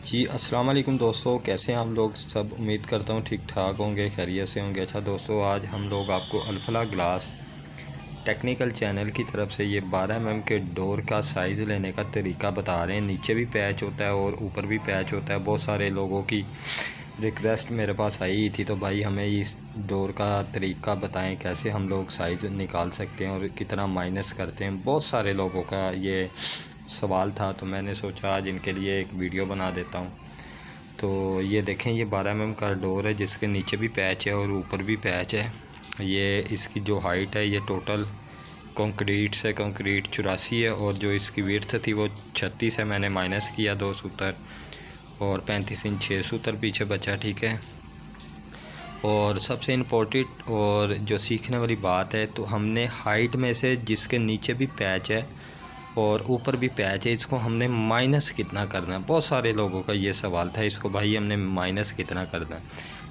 जी अस्सलाम वालेकुम दोस्तों, कैसे हैं आप लोग सब। उम्मीद करता हूँ ठीक ठाक होंगे, खैरियत से होंगे। अच्छा दोस्तों, आज हम लोग आपको अल्फला ग्लास टेक्निकल चैनल की तरफ से ये 12 mm के डोर का साइज़ लेने का तरीका बता रहे हैं। नीचे भी पैच होता है और ऊपर भी पैच होता है। बहुत सारे लोगों की रिक्वेस्ट मेरे पास आई थी, तो भाई हमें इस डोर का तरीका बताएं, कैसे हम लोग साइज़ निकाल सकते हैं और कितना माइनस करते हैं। बहुत सारे लोगों का ये सवाल था, तो मैंने सोचा आज इनके लिए एक वीडियो बना देता हूँ। तो ये देखें, ये 12 mm का डोर है जिसके नीचे भी पैच है और ऊपर भी पैच है। ये इसकी जो हाइट है, ये टोटल कंक्रीट से कंक्रीट 84 है, और जो इसकी विड्थ थी वो 36 है। मैंने माइनस किया 2 सूत्र और 35 इंच 6 सूत्र पीछे बचा, ठीक है। और सबसे इम्पोर्टेंट और जो सीखने वाली बात है, तो हमने हाइट में से जिसके नीचे भी पैच है और ऊपर भी पैच है, इसको हमने माइनस कितना करना है। बहुत सारे लोगों का ये सवाल था, इसको भाई हमने माइनस कितना करना है।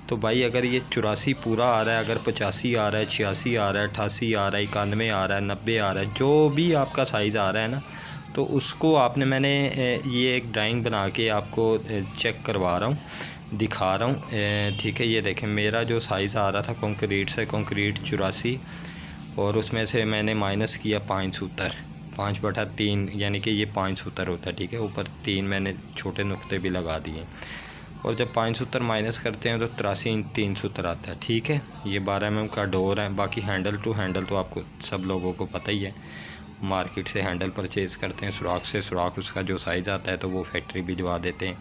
तो भाई अगर ये 84 पूरा आ रहा है, अगर 85 आ रहा है, 86 आ रहा है, 88 आ रहा है, 91 आ रहा है, 90 आ रहा है, जो भी आपका साइज़ आ रहा है ना, तो उसको मैंने ये एक ड्राइंग बना के आपको चेक करवा रहा हूँ, दिखा रहा हूँ, ठीक है। ये देखें, मेरा जो साइज़ आ रहा था कंक्रीट से कंक्रीट 84, और उसमें से मैंने माइनस किया 5 सूत्र, 5/3, यानी कि ये 5 सूत्र होता है, ठीक है। ऊपर 3 मैंने छोटे नुक्ते भी लगा दिए, और जब 5 सूत्र माइनस करते हैं तो 83 इंच 3 सूत्र आता है, ठीक है। ये 12 mm का डोर है। बाकी हैंडल टू हैंडल तो आपको सब लोगों को पता ही है, मार्केट से हैंडल परचेज़ करते हैं, सुराख से सुराख उसका जो साइज़ आता है तो वो फैक्ट्री भिजवा देते हैं।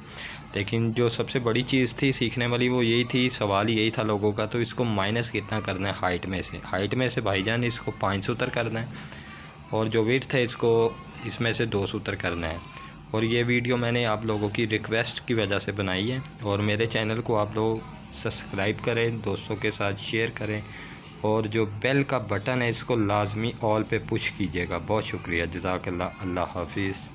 लेकिन जो सबसे बड़ी चीज़ थी सीखने वाली, वो यही थी, सवाल यही था लोगों का, तो इसको माइनस कितना करना है हाइट में से भाईजान इसको 5 सूत्र करना है, और जो विड्थ है इसको इसमें से 2 सूत्र करना है। और ये वीडियो मैंने आप लोगों की रिक्वेस्ट की वजह से बनाई है, और मेरे चैनल को आप लोग सब्सक्राइब करें, दोस्तों के साथ शेयर करें, और जो बेल का बटन है इसको लाजमी ऑल पे पुश कीजिएगा। बहुत शुक्रिया, जज़ाकल्लाह, अल्लाह हाफिज़।